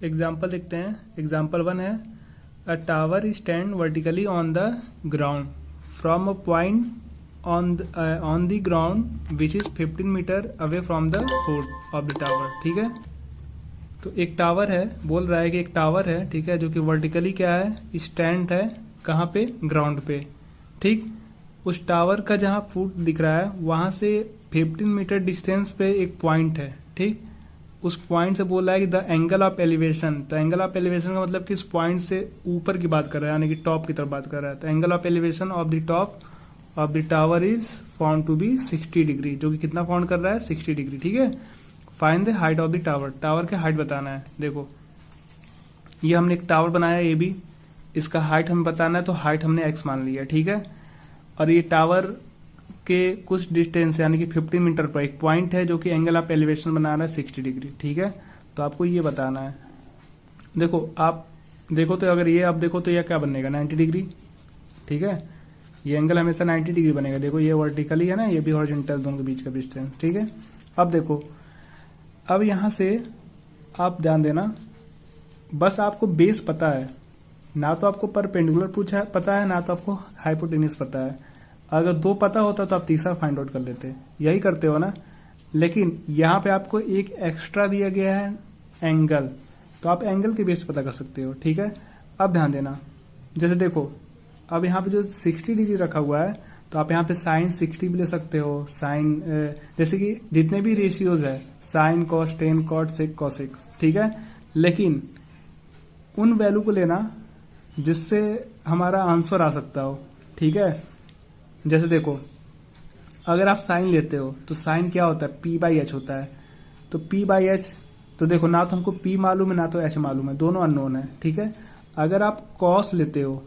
Example देखते हैं। Example 1 है a tower stand vertically on the ground from a point on the ground which is 15 metre away from the foot of the tower. ठीक है, तो एक tower है, बोल रहा है कि एक टावर है, ठीक है, जो कि वर्टिकली क्या है, स्टैंड है, कहाँ पे, ग्राउंड पे। ठीक, उस टावर का जहां फुट दिख रहा है वहां से 15 मीटर डिस्टेंस पे एक पॉइंट है। ठीक, उस पॉइंट से बोल रहा है कि द एंगल ऑफ एलिवेशन। तो एंगल ऑफ एलिवेशन का मतलब कि इस पॉइंट से ऊपर की बात कर रहा है, यानी कि टॉप की तरफ बात कर रहा है। तो angle of elevation of the top of the tower is found to be 60 degree, जो कि कितना फाउंड कर रहा है, 60 डिग्री। ठीक है, find the height of the tower, tower की हाइट बताना है। देखो ये हमने एक टावर बनाया ए बी, इसका हाइट हमें बताना है, तो हाइट हमने एक्स मान लिया। ठीक है, और ये टावर के कुछ डिस्टेंस यानी कि 15 मीटर पर एक पॉइंट है जो कि एंगल ऑफ एलिवेशन बना रहा है 60 डिग्री। ठीक है, तो आपको ये बताना है। देखो आप देखो तो अगर ये आप देखो तो यह क्या बनेगा, 90 डिग्री। ठीक है, ये एंगल हमेशा 90 डिग्री बनेगा। देखो ये वर्टिकली है ना, ये भी हॉरिजॉन्टल, दोनों के बीच का डिस्टेंस। ठीक है, अब देखो, अब यहां से आप ध्यान देना, बस आपको बेस पता है, ना तो आपको परपेंडिकुलर पूछा पता है, ना तो आपको हाइपोटेन्यूज पता है। अगर दो पता होता तो आप तीसरा फाइंड आउट कर लेते, यही करते हो ना। लेकिन यहाँ पे आपको एक एक्स्ट्रा दिया गया है एंगल, तो आप एंगल के बेस पता कर सकते हो। ठीक है, अब ध्यान देना, जैसे देखो अब यहाँ पे जो 60 डिग्री रखा हुआ है, तो आप यहाँ पे साइन 60 भी ले सकते हो। साइन जैसे कि जितने भी रेशियोज है, sin cos tan cot sec cosec. ठीक है, लेकिन उन वैल्यू को लेना जिससे हमारा आंसर आ सकता हो। ठीक है, जैसे देखो अगर आप साइन लेते हो तो साइन क्या होता है, पी बाई एच होता है। तो पी बाई एच, तो देखो ना तो हमको पी मालूम है ना तो एच मालूम है, दोनों अननोन है। ठीक है, अगर आप कॉस लेते हो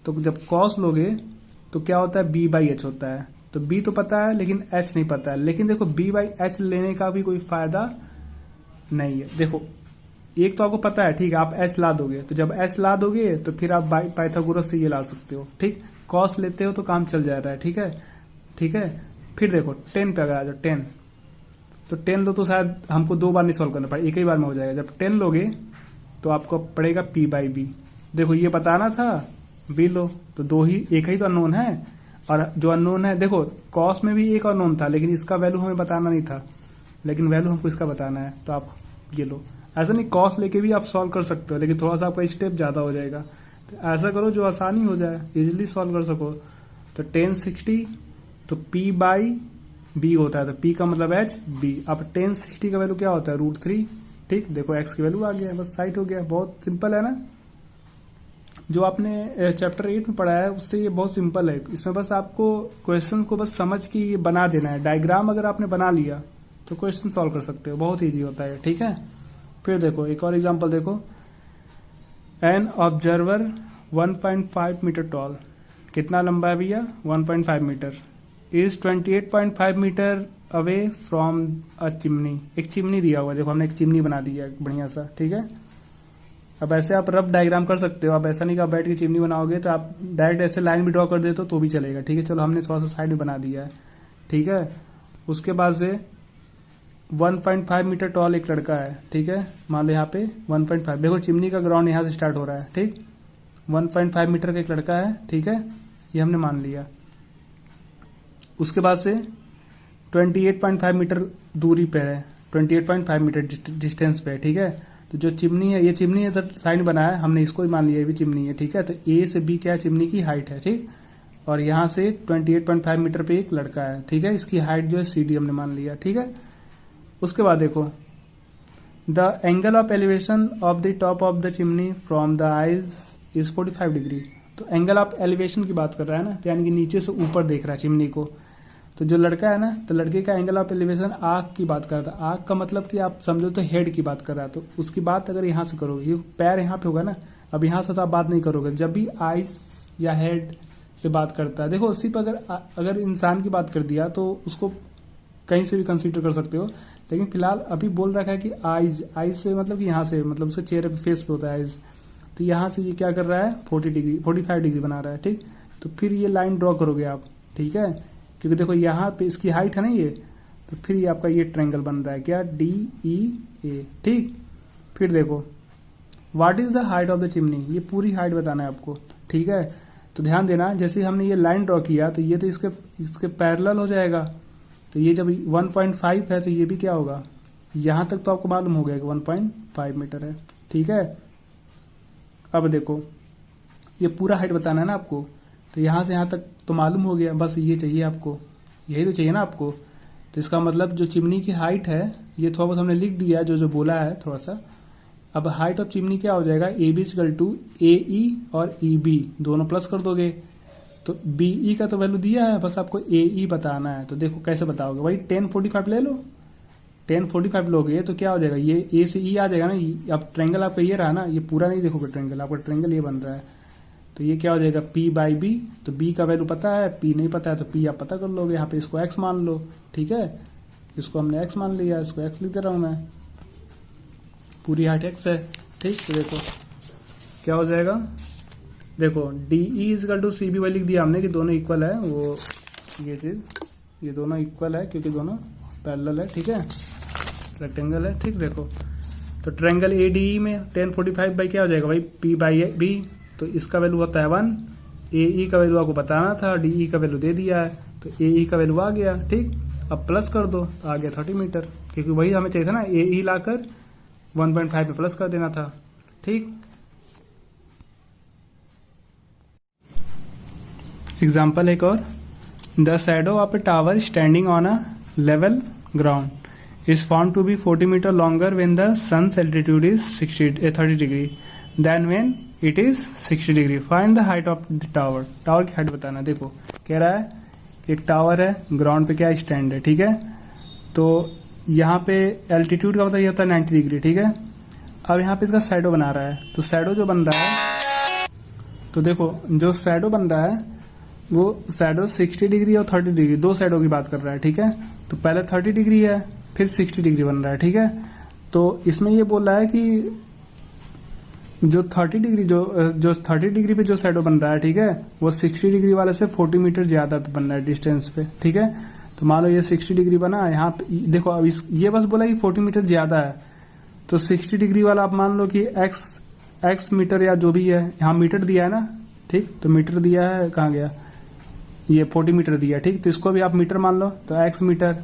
तो जब कॉस लोगे तो क्या होता है, बी बाई एच होता है। तो बी तो पता है लेकिन एच नहीं पता है। लेकिन देखो बी बाई एच लेने का भी कोई फायदा नहीं है। देखो एक तो आपको पता है, ठीक है, आप एच ला दोगे, तो जब एच ला दोगे तो फिर आप पाइथागोरस से ये ला सकते हो। ठीक, कॉस लेते हो तो काम चल जा रहा है। ठीक है, ठीक है, फिर देखो 10 पे अगर आ जाओ, 10 तो 10 लो तो शायद हमको 2 बार नहीं सॉल्व करना पड़ेगा, एक ही बार में हो जाएगा। जब 10 लोगे तो आपको पड़ेगा पी बाई बी। देखो ये बताना था, बी लो, तो दो ही, एक ही तो अननोन है। और जो अननोन है, देखो कॉस में भी एक अननोन था लेकिन इसका वैल्यू हमें बताना नहीं था, लेकिन वैल्यू हमको इसका बताना है, तो आप ये लो। ऐसा नहीं, कॉस लेके भी आप सॉल्व कर सकते हो, लेकिन थोड़ा सा आपका स्टेप ज्यादा हो जाएगा। तो ऐसा करो जो आसानी हो जाए, इजिली सॉल्व कर सको। तो 1060 तो पी बाई बी होता है, तो पी का मतलब एच, बी। अब 1060 का वैल्यू क्या होता है, √3। ठीक, देखो एक्स की वैल्यू आ गया, बस साइट हो गया। बहुत सिंपल है ना, जो आपने चैप्टर 8 में पढ़ा है उससे ये बहुत सिंपल है। इसमें बस आपको क्वेश्चन को बस समझ के ये बना देना है। डायग्राम अगर आपने बना लिया तो क्वेश्चन सॉल्व कर सकते हो, बहुत इजी होता है। ठीक है, फिर देखो एक और एग्जांपल देखो, एन ऑब्जर्वर 1.5 मीटर टॉल, कितना लंबा है भैया, 1.5 metre, is 28.5 metre away from a chimney. एक चिमनी दिया हुआ है, देखो हमने एक चिमनी बना दी है बढ़िया सा। ठीक है, अब ऐसे आप रफ डायग्राम कर सकते हो। आप ऐसा नहीं कि आप बैठ के चिमनी बनाओगे, तो आप डायरेक्ट ऐसे लाइन भी ड्रॉ कर देते तो भी चलेगा। ठीक है, चलो हमने थोड़ा सा साइड में बना दिया है। ठीक है, उसके बाद से 1.5 मीटर टॉल एक लड़का है। ठीक है, मान लो यहाँ पे 1.5, देखो चिमनी का ग्राउंड यहाँ से स्टार्ट हो रहा है। ठीक, 1.5 मीटर का एक लड़का है। ठीक है, ये हमने मान लिया। उसके बाद से 28.5 मीटर दूरी पे है, 28.5 मीटर डिस्टेंस पे है। ठीक है, तो जो चिमनी है, ये चिमनी है, साइन बनाया हमने, इसको ही मान लिया ये भी चिमनी है। ठीक है, तो ए से बी क्या है, चिमनी की हाइट है। ठीक, और यहाँ से 28.5 मीटर पे एक लड़का है। ठीक है, इसकी हाइट जो है CD हमने मान लिया। ठीक है, उसके बाद देखो the angle of elevation of the top of the chimney from the eyes is 45 degree. तो एंगल ऑफ एलिवेशन की बात कर रहा है ना, तो यानी कि नीचे से ऊपर देख रहा है चिमनी को। तो जो लड़का है ना, तो लड़के का एंगल ऑफ एलिवेशन आंख की बात कर रहा था। आंख का मतलब कि आप समझो तो हेड की बात कर रहा है, तो उसकी बात अगर यहाँ से करोगे, ये पैर यहाँ पे होगा ना, अब यहाँ से तो आप बात नहीं करोगे। जब भी आइज या हेड से बात करता है, देखो सिर्फ अगर इंसान की बात कर दिया तो उसको कहीं से भी कंसीडर कर सकते हो, लेकिन फिलहाल अभी बोल रखा है कि आइज से मतलब कि यहाँ से, मतलब उसके चेहरे पे, फेस पे होता है आइज। तो यहाँ से ये क्या कर रहा है, 45 डिग्री बना रहा है। ठीक, तो फिर ये लाइन ड्रॉ करोगे आप। ठीक है, क्योंकि देखो यहाँ पे इसकी हाइट है ना ये, तो फिर ये आपका ये ट्रायंगल बन रहा है क्या, DEA। ठीक, फिर देखो what is the height of the chimney, ये पूरी हाइट बताना है आपको, ठीक है। तो ध्यान देना, जैसे हमने ये लाइन ड्रॉ किया तो ये तो इसके पैरेलल हो जाएगा, तो ये जब 1.5 है तो ये भी क्या होगा, यहां तक तो आपको मालूम हो गया कि 1.5 मीटर है, ठीक है। अब देखो ये पूरा हाइट बताना है ना आपको, तो यहां से यहां तक तो मालूम हो गया, बस ये चाहिए आपको, यही तो चाहिए ना आपको। तो इसका मतलब जो चिमनी की हाइट है ये थोड़ा बहुत हमने लिख दिया, जो बोला है थोड़ा सा। अब हाइट ऑफ चिमनी क्या हो जाएगा, ए बी इक्वल टू ए ई और ई बी दोनों प्लस कर दोगे, तो बी ई का तो वैल्यू दिया है, बस आपको ए ई बताना है। तो देखो कैसे बताओगे भाई, 1045 ले लो, 1045 लोगे तो क्या हो जाएगा, ये ए से ई आ जाएगा ना। अब ट्रेंगल आपका ये रहा ना, ये पूरा नहीं देखोगे ट्रेंगल, आपका ट्रेंगल ये बन रहा है, तो ये क्या हो जाएगा पी बाई बी। तो बी का वैल्यू पता है, पी नहीं पता है तो पी आप पता कर लोगे, यहाँ पे इसको एक्स मान लो, ठीक है। इसको हमने एक्स मान लिया, इसको एक्स लिख दे रहा हूं मैं, पूरी हाइट एक्स है, ठीक। तो देखो क्या हो जाएगा, देखो d e is equal to c b y लिख दिया हमने कि दोनों इक्वल है, वो ये चीज, ये दोनों इक्वल है क्योंकि दोनों पैरेलल है, ठीक है, रेक्टेंगल है, ठीक। देखो तो ट्रायंगल ए डी ई में 1045 बाई क्या हो जाएगा भाई, पी बाई बी, तो इसका वैल्यू होता है 1, ए ई का वैल्यू आपको बताना था, डी ई का वैल्यू दे दिया है, तो ए ई का वैल्यू आ गया, ठीक। अब प्लस कर दो, आ गया 30 मीटर, क्योंकि वही हमें चाहिए था ना, ए ई लाकर 1.5 में प्लस कर देना था, ठीक। एग्जाम्पल एक और, the shadow of a tower standing on a level ground is found to be 40 metre longer when the sun's altitude is 30 degree than when it is 60 degree, find the height of the tower. Tower की height बताना। देखो कह रहा है एक tower है, ground पे क्या स्टैंड है, ठीक है। तो यहाँ पे एल्टीट्यूड का मतलब ये होता है 90 डिग्री, ठीक है। अब यहाँ पे इसका शैडो बना रहा है, तो शैडो जो बन रहा है, तो देखो जो शैडो बन रहा है वो शैडो 60 डिग्री और 30 डिग्री दो शैडो की बात कर रहा है, ठीक है। तो पहले 30 डिग्री है, फिर 60 डिग्री बन रहा है, ठीक है। तो इसमें ये बोल रहा है कि जो 30 डिग्री जो 30 डिग्री पे जो शैडो बन रहा है, ठीक है, वो 60 डिग्री वाले से 40 मीटर ज्यादा पे बन रहा है डिस्टेंस पे, ठीक है। तो मान लो ये 60 डिग्री बना, यहाँ पे देखो अब ये बस बोला कि 40 मीटर ज्यादा है, तो 60 डिग्री वाला आप मान लो कि एक्स मीटर या जो भी है, यहाँ मीटर दिया है ना, ठीक। तो मीटर दिया है, कहाँ गया, ये 40 मीटर दिया, ठीक। तो इसको भी आप मीटर मान लो, तो एक्स मीटर,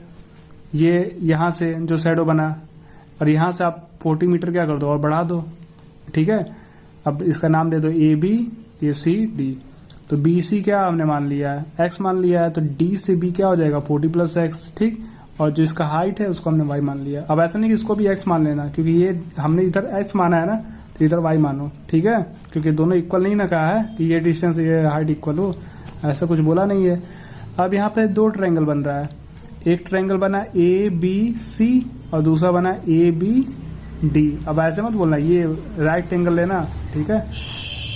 ये यहाँ से जो शैडो बना, और यहाँ से आप 40 मीटर क्या कर दो और बढ़ा दो, ठीक है। अब इसका नाम दे दो a b, a c d. तो बी सी क्या हमने मान लिया है, एक्स मान लिया है, तो डी से बी क्या हो जाएगा 40 प्लस एक्स, ठीक। और जो इसका हाइट है उसको हमने वाई मान लिया। अब ऐसा नहीं कि इसको भी एक्स मान लेना, क्योंकि ये हमने इधर एक्स माना है ना, तो इधर वाई मानो, ठीक है, क्योंकि दोनों इक्वल नहीं ना कहा है कि ये डिस्टेंस ये हाइट इक्वल हो, ऐसा कुछ बोला नहीं है। अब यहाँ पे दो ट्रायंगल बन रहा है, एक ट्रायंगल बना ए बी सी और दूसरा बना ए बी डी। अब ऐसे मत बोलना, ये राइट एंगल लेना, ठीक है।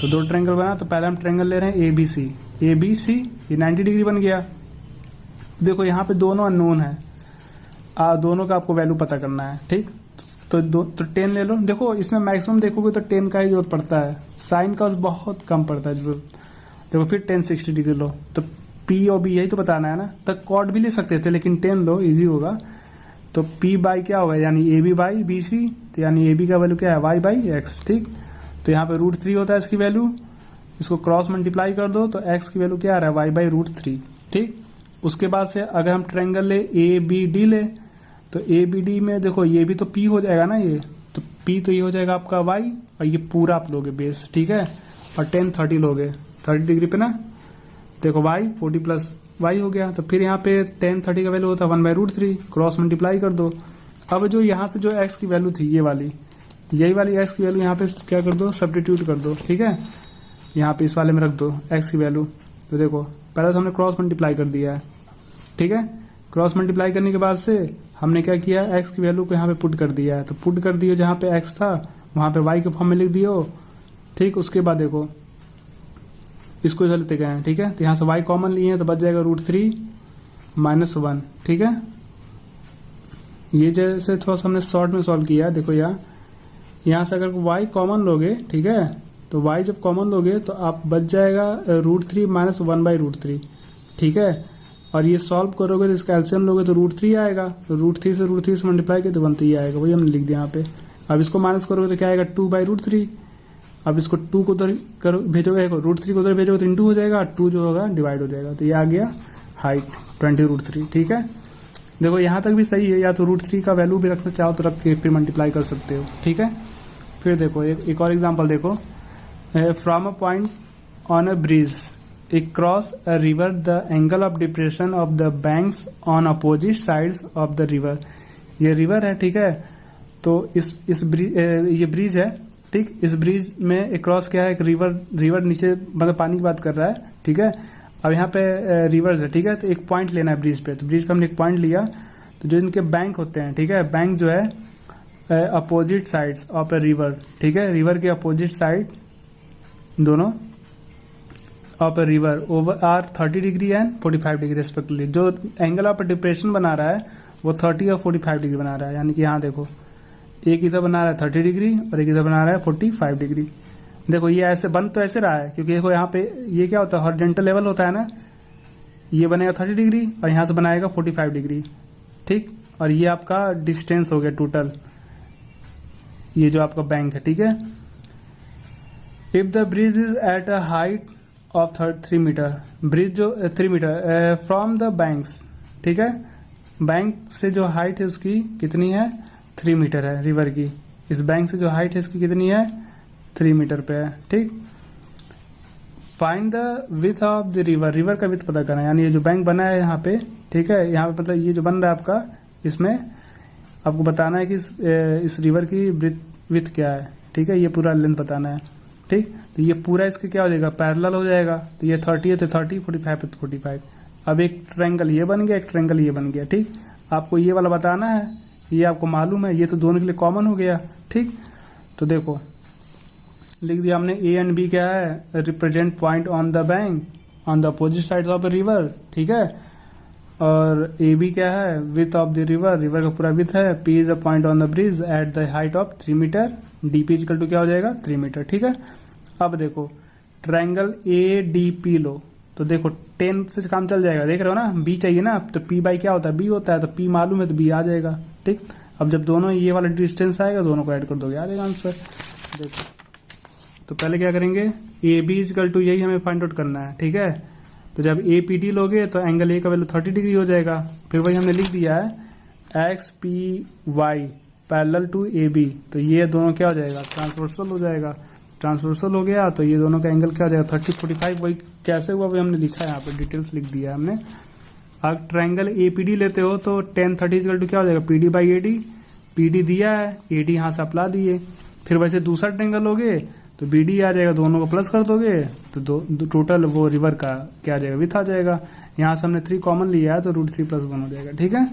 तो दो ट्रायंगल बना, तो पहले हम ट्रायंगल ले रहे हैं ए बी सी, ये 90 डिग्री बन गया। देखो यहाँ पे दोनों अननोन है, दोनों का आपको वैल्यू पता करना है, ठीक। तो 10 ले लो। देखो इसमें मैक्सिमम देखोगे तो 10 का ही जरूरत पड़ता है, साइन का बहुत कम पड़ता है जरूरत। देखो फिर 10 60 डिग्री लो, तो पी और बी यही तो बताना है ना, तब कॉर्ड भी ले सकते थे, लेकिन 10 लो, इजी होगा। तो P बाई क्या होगा, यानी a b by b c, तो यानी ए बी का वैल्यू क्या है y बाई एक्स, ठीक। तो यहाँ पे √3 होता है इसकी वैल्यू, इसको क्रॉस मल्टीप्लाई कर दो तो x की वैल्यू क्या आ रहा है y बाई √3, ठीक। उसके बाद से अगर हम ट्रायंगल ले ए बी डी ले, तो ए बी डी में देखो ये भी तो P हो जाएगा ना, ये तो P तो ये हो जाएगा आपका y, और ये पूरा आप लोगे बेस, ठीक है। और 10 30 लोगे 30 डिग्री पे ना, देखो y 40 प्लस y हो गया। तो फिर यहाँ पे 10 30 का वैल्यू होता है 1 बाई √3, क्रॉस मल्टीप्लाई कर दो। अब जो यहाँ से जो x की वैल्यू थी, ये वाली यही वाली x की वैल्यू यहाँ पे क्या कर दो, सब्स्टिट्यूट कर दो, ठीक है। यहाँ पे इस वाले में रख दो x की वैल्यू। तो देखो पहले तो हमने क्रॉस मल्टीप्लाई कर दिया है, ठीक है। क्रॉस मल्टीप्लाई करने के बाद से हमने क्या किया, x की वैल्यू को यहाँ पे पुट कर दिया है। तो पुट कर दियो, जहाँ पे x था वहां पे y के फॉर्म में लिख दियो, ठीक। उसके बाद देखो इसको इधर लेते गए हैं, ठीक है। तो यहाँ से y कॉमन लिए हैं, तो बच जाएगा √3 - 1, ठीक है। ये जैसे थोड़ा सा हमने शॉर्ट में सॉल्व किया, देखो यहाँ से अगर y कॉमन लोगे, ठीक है, तो y जब कॉमन लोगे तो आप बच जाएगा √3 - 1 बाई √3, ठीक है। और ये सॉल्व करोगे तो इसका एलसीएम लोगे तो √3 आएगा, तो √3 से √3 से मल्टीप्लाई किया तो 1 ही आएगा, वही हमने लिख दिया यहाँ पे। अब इसको माइनस करोगे तो क्या आएगा 2 बाई √3, अब इसको 2 को उधर करो, भेजोगे, √3 को उधर भेजोगे तो इंटू हो जाएगा, 2 जो होगा डिवाइड हो जाएगा, तो ये आ गया हाइट 20√3। ठीक है, देखो यहाँ तक भी सही है, या तो √3 का वैल्यू भी रखना चाहो तो रख के फिर मल्टीप्लाई कर सकते हो। ठीक है, फिर देखो एक और एग्जांपल देखो, from a point on a bridge across a river the angle of depression of the banks on opposite sides of the river। ये रिवर है, ठीक है, तो ये ब्रिज है, ठीक, इस ब्रिज में क्रॉस क्या है, एक रिवर नीचे मतलब पानी की बात कर रहा है। ठीक है, अब यहाँ पे रिवर्स है, ठीक है, तो एक पॉइंट लेना है ब्रिज पे, तो ब्रिज पे हमने एक पॉइंट लिया, तो जो इनके बैंक होते हैं, ठीक है, बैंक जो है opposite sides of a river, ठीक है, रिवर के अपोजिट साइड दोनों of a river over are 30 degree and 45 degree respectively. जो एंगल ऑफ डिप्रेशन बना रहा है वो 30 और 45 डिग्री बना रहा है, यानी कि यहाँ देखो एक इधर बना रहा है 30 डिग्री और एक इधर बना रहा है 45 डिग्री। देखो ये ऐसे बन तो ऐसे रहा है, क्योंकि देखो यहाँ पे ये क्या होता है, हॉरिजॉन्टल लेवल होता है ना, ये बनेगा 30 डिग्री और यहाँ से बनाएगा 45 डिग्री। ठीक, और ये आपका डिस्टेंस हो गया टोटल, ये जो आपका बैंक है। ठीक है, if the bridge is at a height of 3 metre, bridge जो 3 मीटर फ्रॉम द बैंक्स, ठीक है, बैंक से जो हाइट है उसकी कितनी है, 3 मीटर है रिवर की, इस बैंक से जो हाइट है इसकी कितनी है, 3 मीटर पे है। ठीक, find the with of the river, river का विथ पता करना है, यानी ये जो बैंक बना है यहाँ पे, ठीक है, यहाँ पे मतलब ये जो बन रहा है आपका, इसमें आपको बताना है कि इस रिवर की विथ क्या है। ठीक है, ये पूरा लेंथ बताना है। ठीक, तो ये पूरा इसके क्या हो जाएगा, पैरेलल हो जाएगा, तो ये 30 है तो 30, 45 है तो 45। अब एक ट्रायंगल ये बन गया, एक ट्रायंगल ये बन गया। ठीक, आपको ये वाला बताना है, ये आपको मालूम है, ये तो दोनों के लिए कॉमन हो गया। ठीक, तो देखो लिख दिया हमने, ए एंड बी क्या है, represent point on the bank on the opposite side of the river. ठीक है, और ए बी क्या है, width of the river, river का पूरा विथ है, p is a point on the bridge at the height of 3 metre, d p equal to क्या हो जाएगा, 3 मीटर। ठीक है, अब देखो ट्रायंगल ए डी पी लो, तो देखो 10 से काम चल जाएगा, देख रहे हो ना, बी चाहिए ना, तो पी बाई क्या होता है, बी होता है, तो पी मालूम है तो बी आ जाएगा। ठीक, अब जब दोनों ये वाला डिस्टेंस आएगा दोनों को ऐड कर दोगे, आ जाएगा आंसर। देखो तो पहले क्या करेंगे, ए बी इक्वल टू यही हमें फाइंड आउट करना है। ठीक है, तो जब ए पी डी लोगे तो एंगल ए का वैल्यू 30 डिग्री हो जाएगा, फिर वही हमने लिख दिया है x p y parallel to a b, तो ये दोनों क्या हो जाएगा, ट्रांसवर्सल हो जाएगा। ट्रांसवर्सल हो गया तो ये दोनों का एंगल क्या हो जाएगा, 30 45। वही कैसे हुआ वही हमने लिखा है, यहाँ पे डिटेल्स लिख दिया है हमने। अगर ट्रायंगल ए पी डी लेते हो तो 10 30 इक्वल टू क्या हो जाएगा, P D by A d, P D दिया है, ए डी यहाँ से अपला दिए, फिर वैसे दूसरा ट्रायंगल लोगे तो बी डी आ जाएगा, दोनों को प्लस कर दोगे तो टोटल वो रिवर का क्या आ जाएगा, विथ आ जाएगा। यहाँ से हमने 3 कॉमन लिया है तो √3 + 1 हो जाएगा। ठीक है।